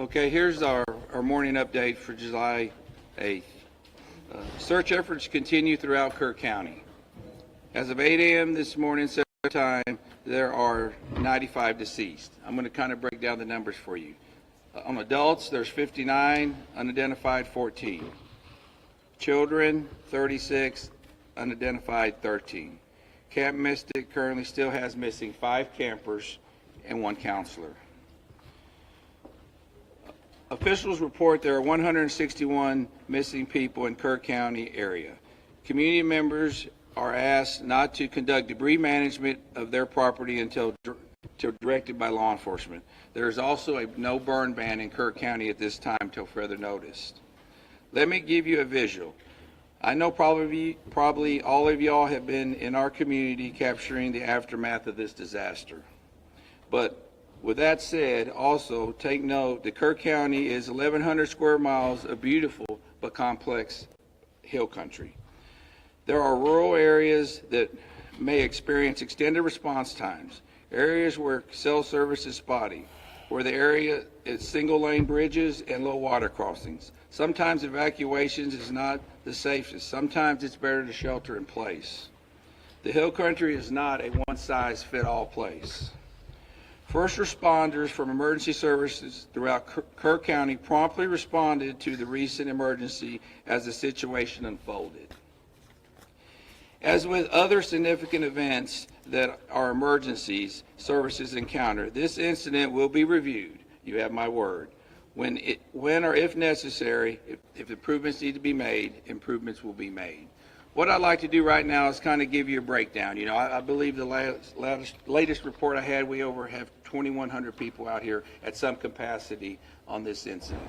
Okay, here's our morning update for July 8th. Search efforts continue throughout Kerr County. As of 8 a.m. this morning, Central Time, there are 95 deceased. I'm going to kind of break down the numbers for you. On adults, there's 59, unidentified 14. Children, 36, unidentified 13. Camp Mystic currently still has missing 5 campers and 1 counselor. Officials report there are 161 missing people in Kerr County area. Community members are asked not to conduct debris management of their property until directed by law enforcement. There is also a no burn ban in Kerr County at this time till further notice. Let me give you a visual. I know probably all of y'all have been in our community capturing the aftermath of this disaster. But with that said, also take note that Kerr County is 1,100 square miles of beautiful but complex hill country. There are rural areas that may experience extended response times, areas where cell service is spotty, where the area is single-lane bridges and low water crossings. Sometimes evacuations is not the safest. Sometimes it's better to shelter in place. The hill country is not a one-size-fits-all place. First responders from emergency services throughout Kerr County promptly responded to the recent emergency as the situation unfolded. As with other significant events that are emergencies services encounter, this incident will be reviewed. You have my word. When or if necessary, if improvements need to be made, improvements will be made. What I'd like to do right now is kind of give you a breakdown. You know, I believe the latest report I had, we have 2,100 people out here at some capacity on this incident.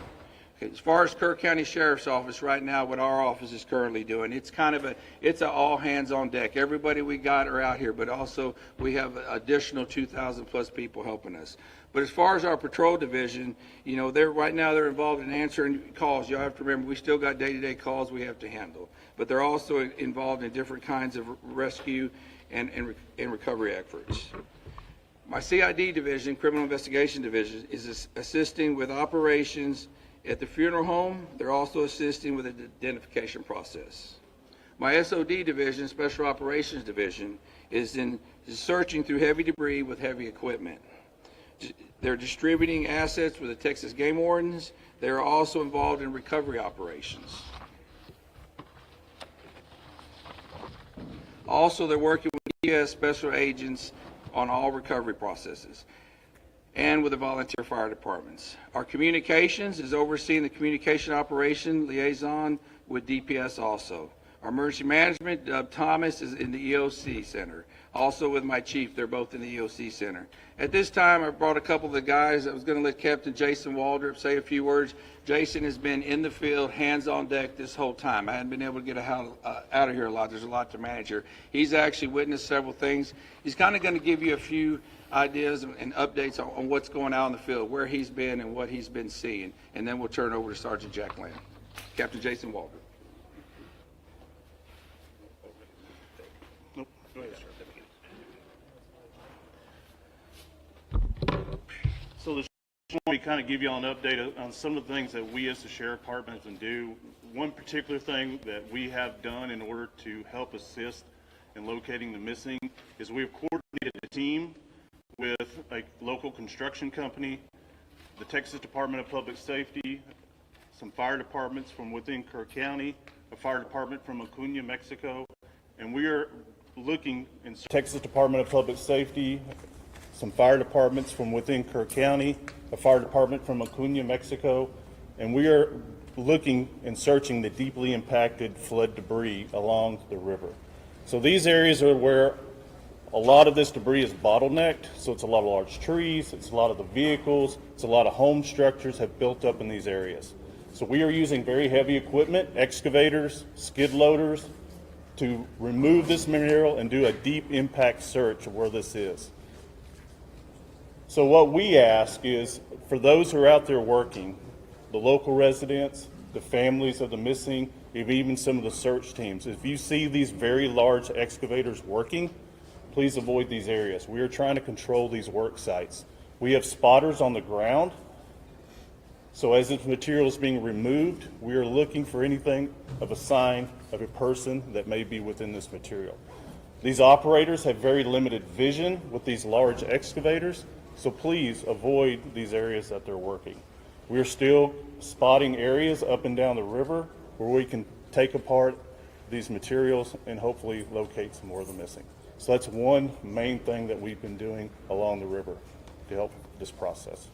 Okay, as far as Kerr County Sheriff's Office right now, what our office is currently doing, it's an all hands on deck. Everybody we got are out here, but also we have additional 2,000 plus people helping us. But as far as our patrol division, you know, right now they're involved in answering calls. Y'all have to remember, we still got day-to-day calls we have to handle. But they're also involved in different kinds of rescue and recovery efforts. My CID division, Criminal Investigation Division, is assisting with operations at the funeral home. They're also assisting with the identification process. My SOD division, Special Operations Division, is searching through heavy debris with heavy equipment. They're distributing assets with the Texas Game Wardens. They're also involved in recovery operations. Also, they're working with ES special agents on all recovery processes and with the volunteer fire departments. Our communications is overseeing the communication operation liaison with DPS also. Our emergency management, Dub Thomas, is in the EOC Center. Also with my chief, they're both in the EOC Center. At this time, I brought a couple of the guys. I was going to let Captain Jason Waldrop say a few words. Jason has been in the field, hands on deck this whole time. I hadn't been able to get out of here a lot. There's a lot to manage here. He's actually witnessed several things. He's kind of going to give you a few ideas and updates on what's going on in the field, where he's been and what he's been seeing. And then we'll turn it over to Sergeant Jack Lamb. Captain Jason Waldrop. Nope. Go ahead, sir. So this we kind of give you all an update on some of the things that we as the Sheriff Department can do. One particular thing that we have done in order to help assist in locating the missing is we have coordinated a team with a local construction company, the Texas Department of Public Safety, some fire departments from within Kerr County, a fire department from Acuna, Mexico, and we are looking in Texas Department of Public Safety, some fire departments from within Kerr County, a fire department from Acuna, Mexico, and we are looking and searching the deeply impacted flood debris along the river. So these areas are where a lot of this debris is bottlenecked, so it's a lot of large trees, it's a lot of the vehicles, it's a lot of home structures have built up in these areas. So we are using very heavy equipment, excavators, skid loaders, to remove this material and do a deep impact search of where this is. So what we ask is, for those who are out there working, the local residents, the families of the missing, even some of the search teams, if you see these very large excavators working, please avoid these areas. We are trying to control these work sites. We have spotters on the ground So as this material is being removed, we are looking for anything of a sign of a person that may be within this material. These operators have very limited vision with these large excavators, so please avoid these areas that they're working. We are still spotting areas up and down the river where we can take apart these materials and hopefully locate some more of the missing. So that's one main thing that we've been doing along the river to help this process.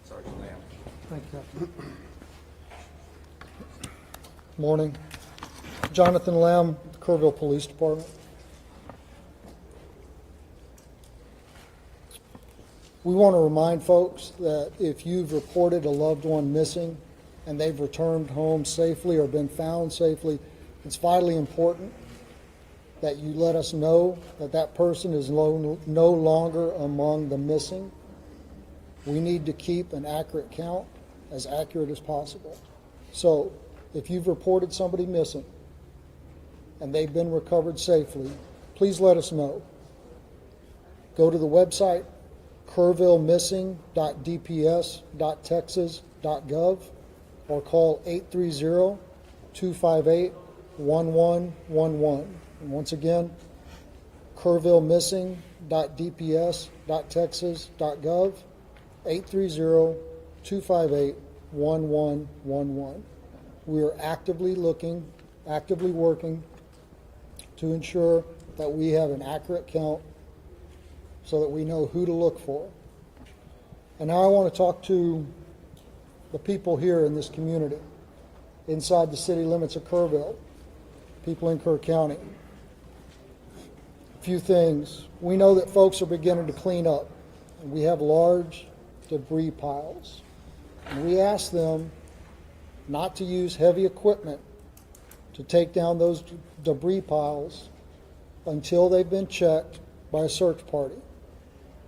Sergeant Lamb. Thank you, Captain. Morning. Jonathan Lamb, Kerrville Police Department. We want to remind folks that if you've reported a loved one missing and they've returned home safely or been found safely, it's vitally important that you let us know that that person is no longer among the missing. We need to keep an accurate count, as accurate as possible. So if you've reported somebody missing and they've been recovered safely, please let us know. Go to the website kerrvillemissing.dps.texas.gov or call 830-258-1111. And once again, kerrvillemissing.dps.texas.gov, 830-258-1111. We are actively working to ensure that we have an accurate count so that we know who to look for. And now I want to talk to the people here in this community, inside the city limits of Kerrville, people in Kerr County. A few things. We know that folks are beginning to clean up, and we have large debris piles. And we ask them not to use heavy equipment to take down those debris piles until they've been checked by a search party,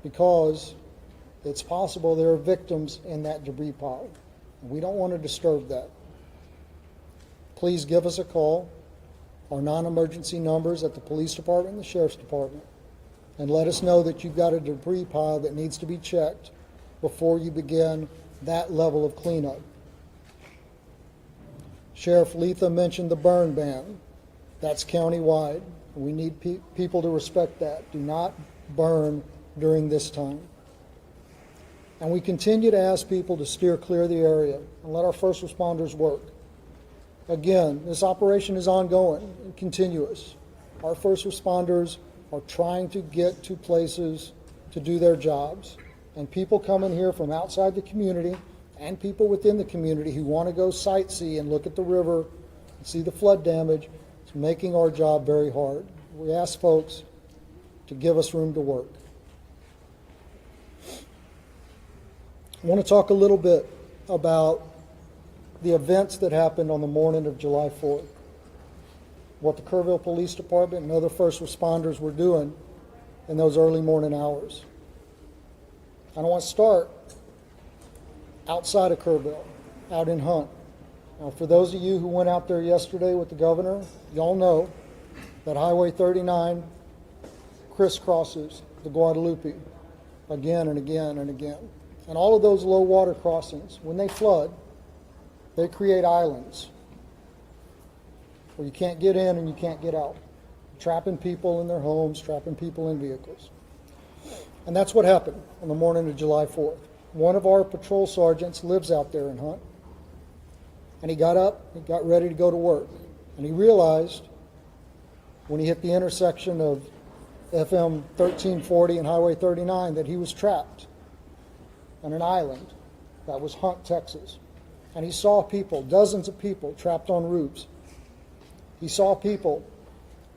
because it's possible there are victims in that debris pile. And we don't want to disturb that. Please give us a call, our non-emergency numbers at the police department and the sheriff's department, and let us know that you've got a debris pile that needs to be checked before you begin that level of cleanup. Sheriff Letha mentioned the burn ban. That's countywide. We need people to respect that. Do not burn during this time. And we continue to ask people to steer clear of the area and let our first responders work. Again, this operation is ongoing and continuous. Our first responders are trying to get to places to do their jobs. And people coming here from outside the community and people within the community who want to go sightsee and look at the river and see the flood damage, it's making our job very hard. We ask folks to give us room to work. I want to talk a little bit about the events that happened on the morning of July 4th, what the Kerrville Police Department and other first responders were doing in those early morning hours. And I want to start outside of Kerrville, out in Hunt. Now, for those of you who went out there yesterday with the governor, y'all know that Highway 39 crisscrosses the Guadalupe again and again and again. And all of those low water crossings, when they flood, they create islands where you can't get in and you can't get out, trapping people in their homes, trapping people in vehicles. And that's what happened on the morning of July 4th. One of our patrol sergeants lives out there in Hunt, and he got up, he got ready to go to work, and he realized when he hit the intersection of FM 1340 and Highway 39 that he was trapped on an island that was Hunt, Texas. And he saw people, dozens of people, trapped on roofs. He saw people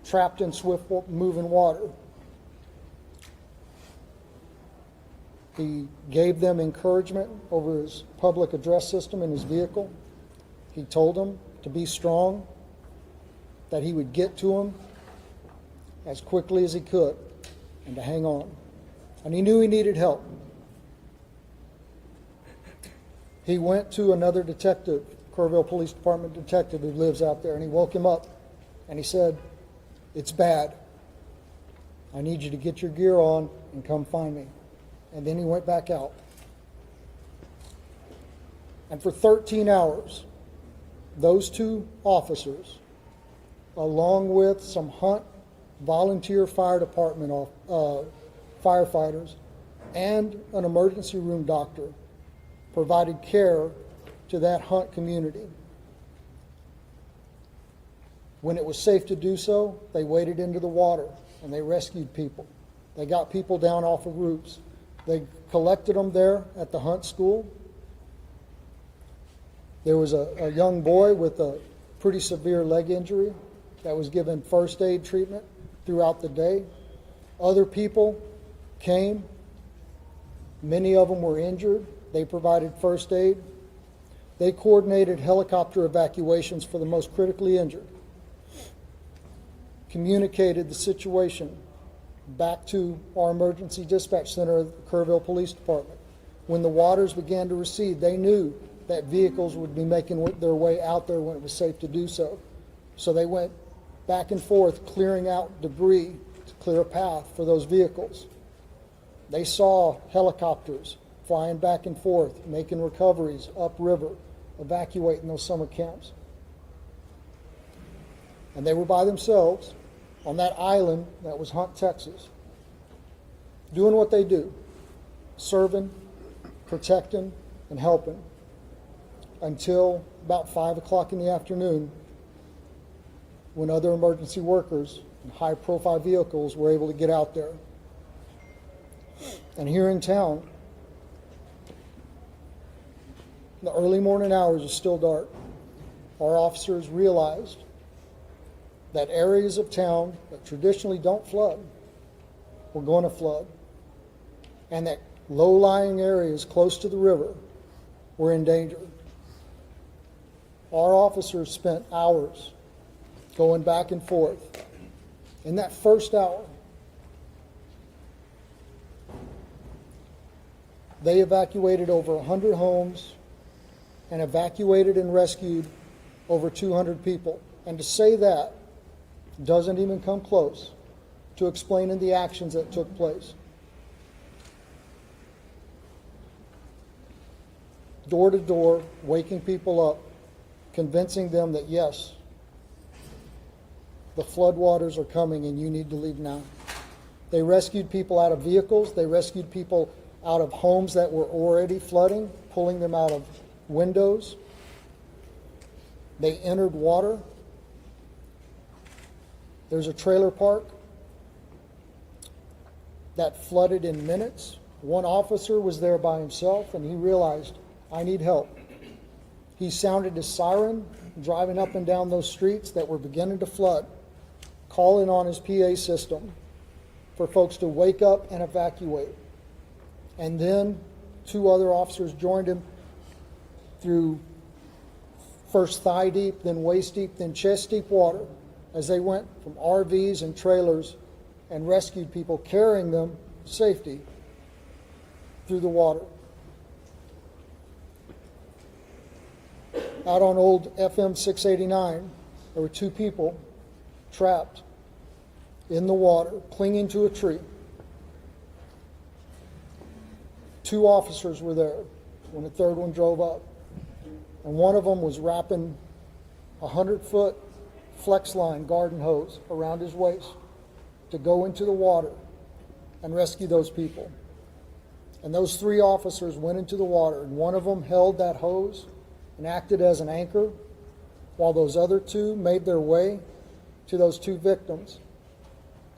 trapped in swift moving water. He gave them encouragement over his public address system in his vehicle. He told them to be strong, that he would get to them as quickly as he could, and to hang on. And he knew he needed help. He went to another detective, Kerrville Police Department detective who lives out there, and he woke him up and he said, "It's bad. I need you to get your gear on and come find me." And then he went back out. And for 13 hours, those two officers, along with some Hunt volunteer fire department firefighters and an emergency room doctor, provided care to that Hunt community. When it was safe to do so, they waded into the water and they rescued people. They got people down off of roofs. They collected them there at the Hunt School. There was a young boy with a pretty severe leg injury that was given first aid treatment throughout the day. Other people came. Many of them were injured. They provided first aid. They coordinated helicopter evacuations for the most critically injured, communicated the situation back to our emergency dispatch center of the Kerrville Police Department. When the waters began to recede, they knew that vehicles would be making their way out there when it was safe to do so. So they went back and forth clearing out debris to clear a path for those vehicles. They saw helicopters flying back and forth, making recoveries upriver, evacuating those summer camps. And they were by themselves on that island that was Hunt, Texas, doing what they do, serving, protecting, and helping, until about 5 o'clock in the afternoon, when other emergency workers and high-profile vehicles were able to get out there. And here in town, the early morning hours are still dark. Our officers realized that areas of town that traditionally don't flood were going to flood, and that low-lying areas close to the river were in danger. Our officers spent hours going back and forth. In that first hour, they evacuated over 100 homes and evacuated and rescued over 200 people. And to say that doesn't even come close to explaining the actions that took place. Door to door, waking people up, convincing them that yes, the floodwaters are coming and you need to leave now. They rescued people out of vehicles. They rescued people out of homes that were already flooding, pulling them out of windows. They entered water. There's a trailer park that flooded in minutes. One officer was there by himself and he realized, I need help. He sounded his siren, driving up and down those streets that were beginning to flood, calling on his PA system for folks to wake up and evacuate. And then 2 other officers joined him through first thigh deep, then waist deep, then chest deep water as they went from RVs and trailers and rescued people, carrying them to safety through the water. Out on old FM 689, there were 2 people trapped in the water, clinging to a tree. 2 officers were there when the 3rd one drove up. And one of them was wrapping a 100-foot flex line garden hose around his waist to go into the water and rescue those people. And those 3 officers went into the water, and one of them held that hose and acted as an anchor, while those other 2 made their way to those 2 victims,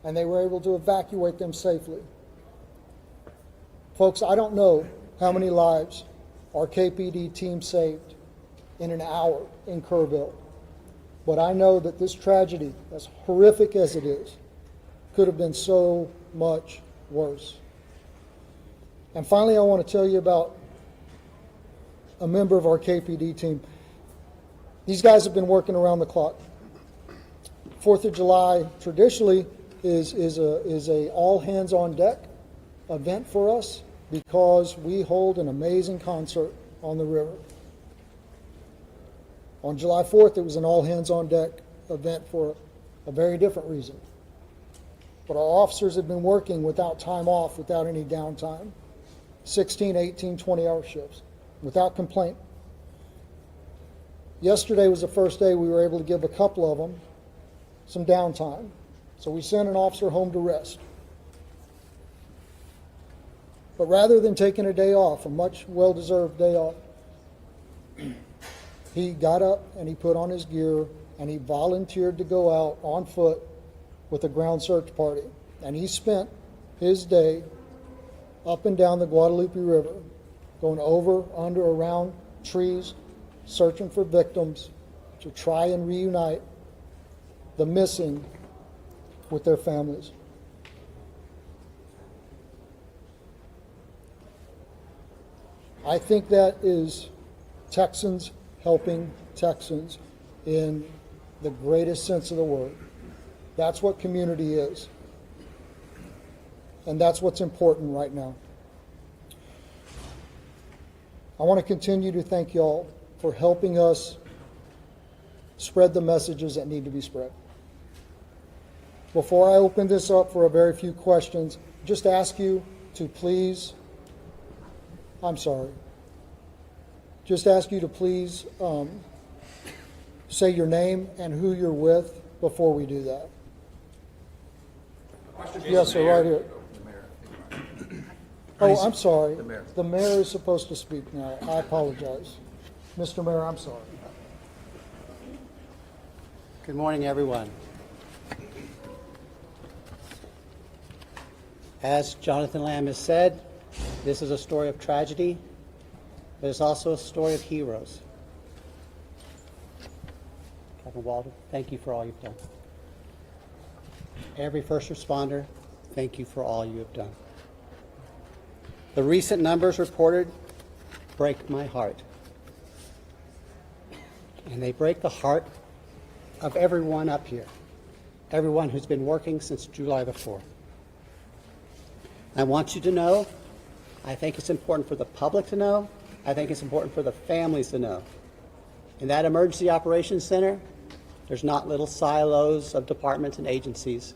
and they were able to evacuate them safely. Folks, I don't know how many lives our KPD team saved in an hour in Kerrville, but I know that this tragedy, as horrific as it is, could have been so much worse. And finally, I want to tell you about a member of our KPD team. These guys have been working around the clock. 4th of July traditionally is a all hands on deck event for us because we hold an amazing concert on the river. On July 4th, it was an all hands on deck event for a very different reason. But our officers have been working without time off, without any downtime, 16, 18, 20-hour shifts, without complaint. Yesterday was the first day we were able to give a couple of them some downtime. So we sent an officer home to rest. But rather than taking a day off, a much well-deserved day off, he got up and he put on his gear and he volunteered to go out on foot with a ground search party. And he spent his day up and down the Guadalupe River, going over, under, around trees, searching for victims to try and reunite the missing with their families. I think that is Texans helping Texans in the greatest sense of the word. That's what community is. And that's what's important right now. I want to continue to thank y'all for helping us spread the messages that need to be spread. Before I open this up for a very few questions, just ask you to please, just ask you to please say your name and who you're with before we do that. Yes, sir, right here. Oh, I'm sorry. The mayor is supposed to speak now. I apologize. Mr. Mayor, I'm sorry. Good morning, everyone. As Jonathan Lamb has said, this is a story of tragedy, but it's also a story of heroes. Captain Walter, thank you for all you've done. Every first responder, thank you for all you have done. The recent numbers reported break my heart. And they break the heart of everyone up here, everyone who's been working since July the 4th. I want you to know, I think it's important for the public to know, I think it's important for the families to know. In that Emergency Operations Center, there's not little silos of departments and agencies.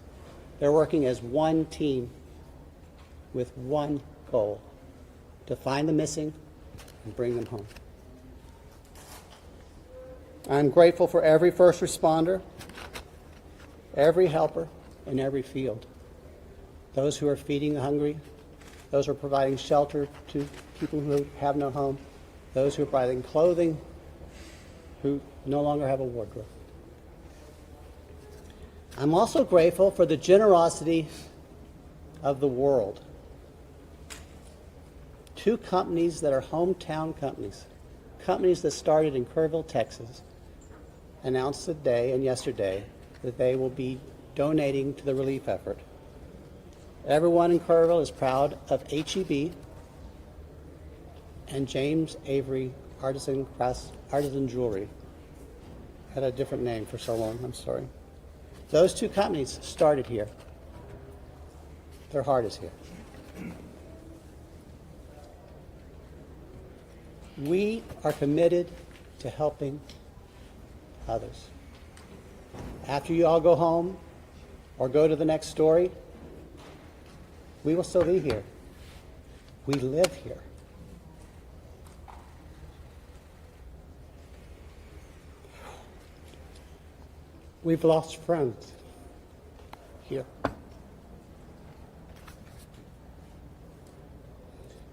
They're working as one team with one goal, to find the missing and bring them home. I'm grateful for every first responder, every helper in every field. Those who are feeding the hungry, those who are providing shelter to people who have no home, those who are providing clothing, who no longer have a wardrobe. I'm also grateful for the generosity of the world. Two companies that are hometown companies that started in Kerrville, Texas, announced today and yesterday that they will be donating to the relief effort. Everyone in Kerrville is proud of HEB and James Avery Artisan Jewelry. Had a different name for so long, I'm sorry. Those two companies started here. Their heart is here. We are committed to helping others. After you all go home or go to the next story, we will still be here. We live here. We've lost friends here.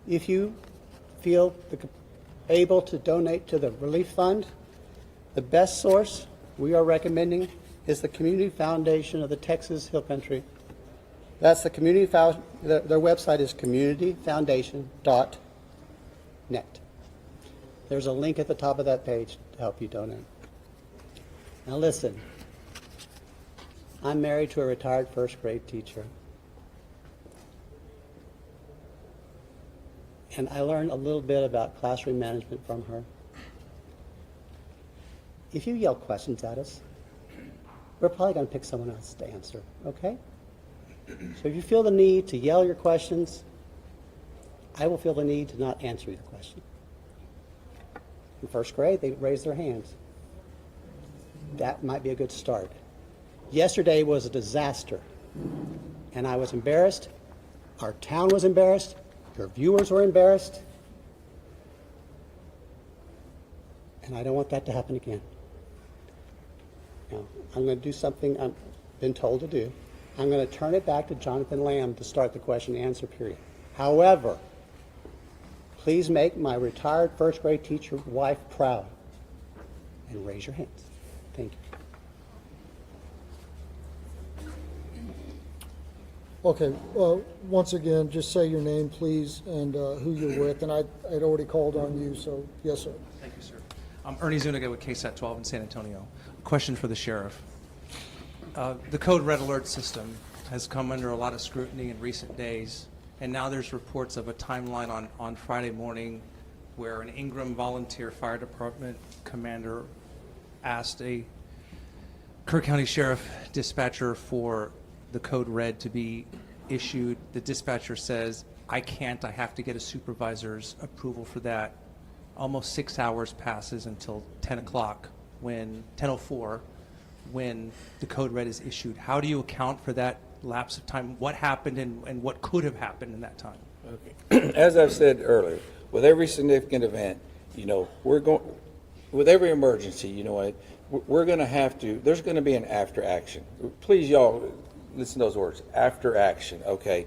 If you feel able to donate to the relief fund, the best source we are recommending is the Community Foundation of the Texas Hill Country. That's the community. Their website is communityfoundation.net. There's a link at the top of that page to help you donate. Now listen, I'm married to a retired first grade teacher. And I learned a little bit about classroom management from her. If you yell questions at us, we're probably going to pick someone else to answer, okay? So if you feel the need to yell your questions, I will feel the need to not answer your question. In first grade, they raised their hands. That might be a good start. Yesterday was a disaster, and I was embarrassed. Our town was embarrassed. Your viewers were embarrassed. And I don't want that to happen again. Now, I'm going to do something I've been told to do. I'm going to turn it back to Jonathan Lamb to start the question and answer period. However, please make my retired first grade teacher wife proud and raise your hands. Thank you. Okay, once again, just say your name, please, and who you're with. And I'd already called on you, so yes, sir. Thank you, sir. I'm Ernie Zuniga with KSAT 12 in San Antonio. A question for the sheriff. The code red alert system has come under a lot of scrutiny in recent days, and now there's reports of a timeline on Friday morning where an Ingram Volunteer Fire Department commander asked a Kerr County Sheriff dispatcher for the code red to be issued. The dispatcher says, I can't, I have to get a supervisor's approval for that. Almost 6 hours passes until 10 o'clock, 10:04, when the code red is issued. How do you account for that lapse of time? What happened and what could have happened in that time? Okay. As I've said earlier, with every significant event, with every emergency, we're going to have to, there's going to be an after action. Please, y'all, listen to those words, after action, okay?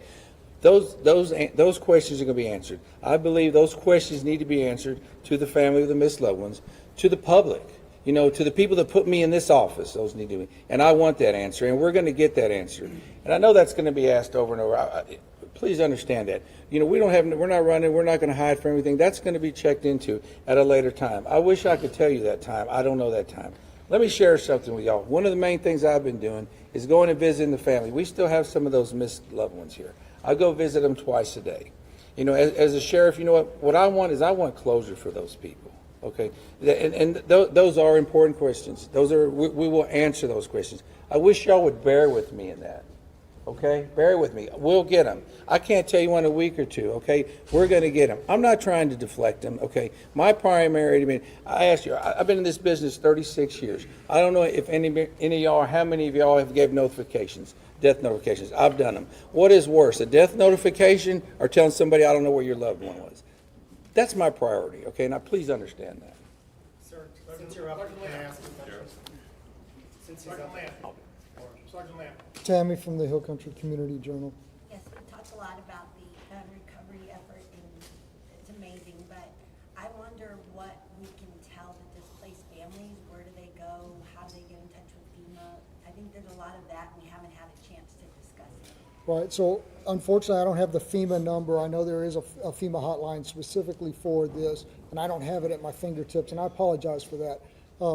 Those questions are going to be answered. I believe those questions need to be answered to the family of the missed loved ones, to the public, to the people that put me in this office. Those need to be, and I want that answer, and we're going to get that answer. And I know that's going to be asked over and over. Please understand that. We're not running. We're not going to hide from everything. That's going to be checked into at a later time. I wish I could tell you that time. I don't know that time. Let me share something with y'all. One of the main things I've been doing is going and visiting the family. We still have some of those missed loved ones here. I go visit them twice a day. As a sheriff, what I want is I want closure for those people. Okay, those are important questions. We will answer those questions. I wish y'all would bear with me in that. Okay, bear with me. We'll get them. I can't tell you in a week or two. Okay, we're going to get them. I'm not trying to deflect them. Okay, my primary. I asked you. I've been in this business 36 years. I don't know if any of y'all, how many of y'all have gave notifications, death notifications. I've done them. What is worse, a death notification or telling somebody I don't know where your loved one was? That's my priority. Okay, now please understand that. Sir, since you're up, can I ask a question? Since he's up. Sergeant Lamb. Tammy from the Hill Country Community Journal. Yes, we talked a lot about the recovery effort, and it's amazing, but I wonder what we can tell the displaced families. Where do they go? How do they get in touch with FEMA? I think there's a lot of that, and we haven't had a chance to discuss it. Right, so unfortunately, I don't have the FEMA number. I know there is a FEMA hotline specifically for this, and I don't have it at my fingertips, and I apologize for that.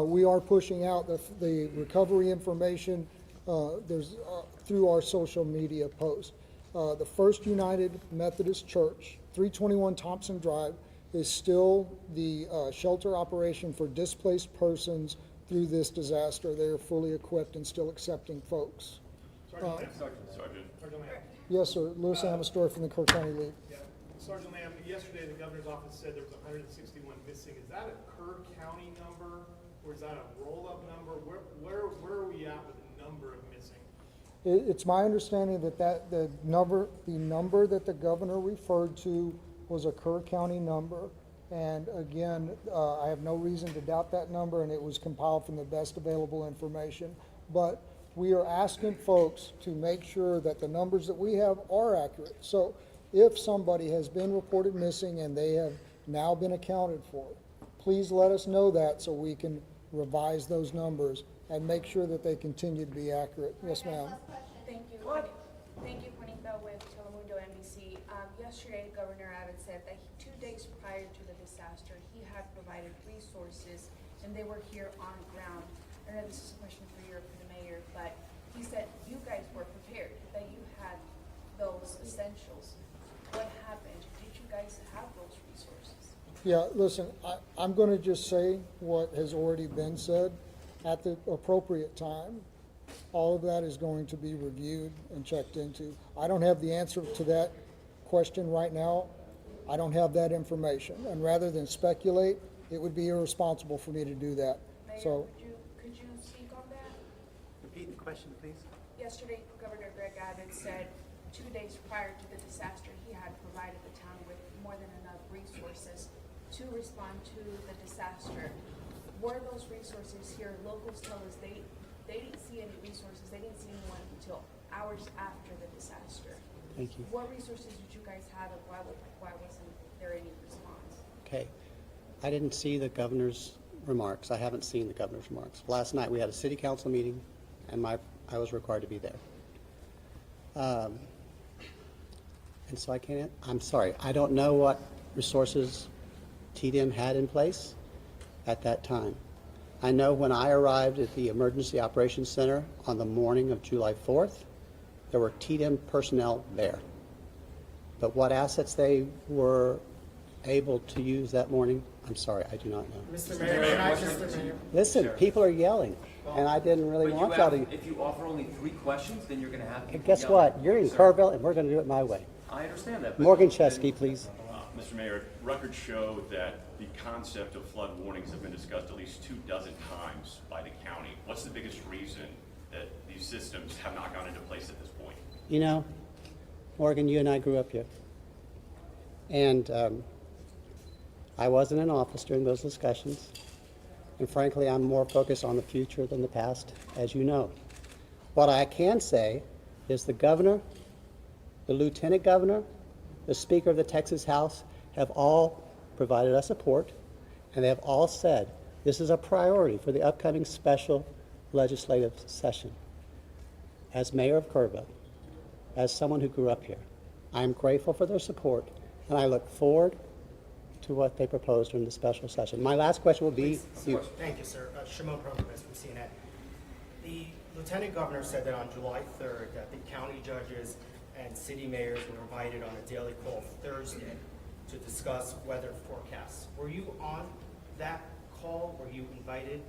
We are pushing out the recovery information through our social media posts. The First United Methodist Church, 321 Thompson Drive, is still the shelter operation for displaced persons through this disaster. They are fully equipped and still accepting folks. Sergeant Lamb. Yes, sir. Louis Amastor from the Kerr County League. Yeah. Sergeant Lamb, yesterday the governor's office said there was 161 missing. Is that a Kerr County number, or is that a roll-up number? Where are we at with the number of missing? It's my understanding that the number that the governor referred to was a Kerr County number. And again, I have no reason to doubt that number, and it was compiled from the best available information. But we are asking folks to make sure that the numbers that we have are accurate. So if somebody has been reported missing and they have now been accounted for, please let us know that so we can revise those numbers and make sure that they continue to be accurate. Yes, ma'am. Thank you. Thank you, Juanita with Telemundo NBC. Yesterday, Governor Abbott said that 2 days prior to the disaster, he had provided resources and they were here on ground. I know this is a question for you or for the mayor, but he said you guys were prepared, that you had those essentials. What happened? Did you guys have those resources? Yeah, listen, I'm going to just say what has already been said. At the appropriate time, all of that is going to be reviewed and checked into. I don't have the answer to that question right now. I don't have that information. And rather than speculate, it would be irresponsible for me to do that. Mayor, So, could you speak on that? Repeat the question, please. Yesterday, Governor Greg Abbott said 2 days prior to the disaster, he had provided the town with more than enough resources to respond to the disaster. were those resources here? Locals tell us they didn't see any resources, they didn't see anyone until hours after the disaster. Thank you. What resources did you guys have, and why wasn't there any response? Okay. I didn't see the governor's remarks. I haven't seen the governor's remarks. Last night, we had a city council meeting, and I was required to be there. And so I'm sorry, I don't know what resources TDM had in place at that time. I know when I arrived at the Emergency Operations Center on the morning of July 4th, there were TDM personnel there. But what assets they were able to use that morning, I'm sorry, I do not know. Mr. Mayor, can I just... Listen, people are yelling, and I didn't really But want y'all to... if you offer only 3 questions, then you're going to have people And guess yelling. what? You're in Kerrville, and we're going to do it my way. I understand that. but- Morgan Chesky, please. Mr. Mayor, records show that the concept of flood warnings have been discussed at least 24 times by the county. What's the biggest reason that these systems have not gone into place at this point? You know, Morgan, you and I grew up here. And I wasn't in office during those discussions. And frankly, I'm more focused on the future than the past, as you know. What I can say is the governor, the lieutenant governor, the Speaker of the Texas House have all provided us support, and they have all said this is a priority for the upcoming special legislative session. As mayor of Kerrville, as someone who grew up here, I am grateful for their support, and I look forward to what they propose during the special session. My last question will be you. Thank you, sir. Shimon Provost from CNN. The Lieutenant Governor said that on July 3rd that the county judges and city mayors were invited on a daily call Thursday to discuss weather forecasts. Were you on that call? Were you invited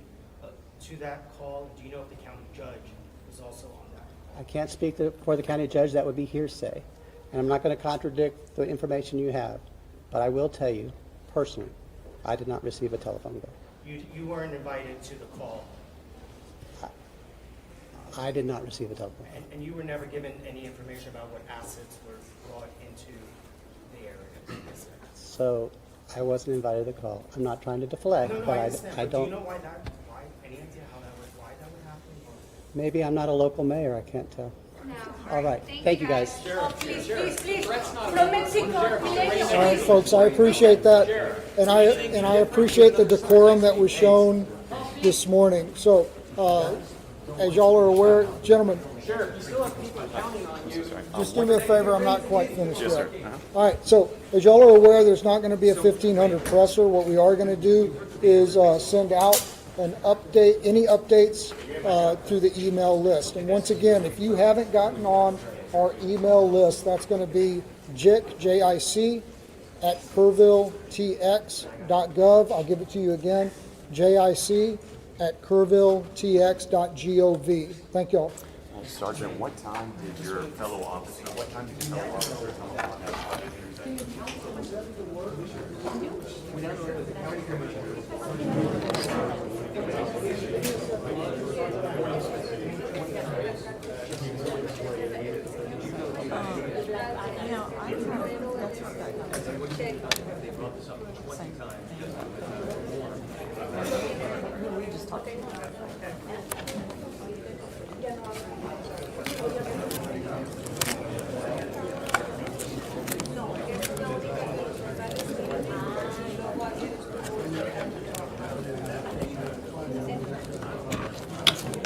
to that call? Do you know if the county judge was also on that call? I can't speak for the county judge. That would be hearsay. And I'm not going to contradict the information you have. But I will tell you, personally, I did not receive a telephone call. You weren't invited to the call, I did not receive a telephone call. and you were never given any information about what assets were brought into the area. So I wasn't invited to the call. I'm not trying to deflect, No, but I understand. I But do you don't. know why any idea why that would happen? Or- Maybe I'm not a local mayor. I can't tell. All right. Thank you, guys. Oh, please, from Mexico, All right, folks, I appreciate that, and I appreciate the decorum that was shown this morning. So, as y'all are aware, gentlemen, just do me a favor, I'm not quite finished yet. All right, so as y'all are aware, there's not going to be a 1500 presser. What we are going to do is send out an update, any updates through the email list. And once again, if you haven't gotten on our email list, that's going to be JIC, J-I-C, at kerrvilletx.gov. I'll give it to you again, JIC at kerrvilletx.gov. Thank y'all. Sergeant, what time did your fellow officer tell them about that project?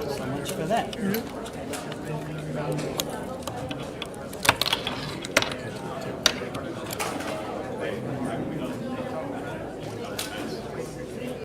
So much for that.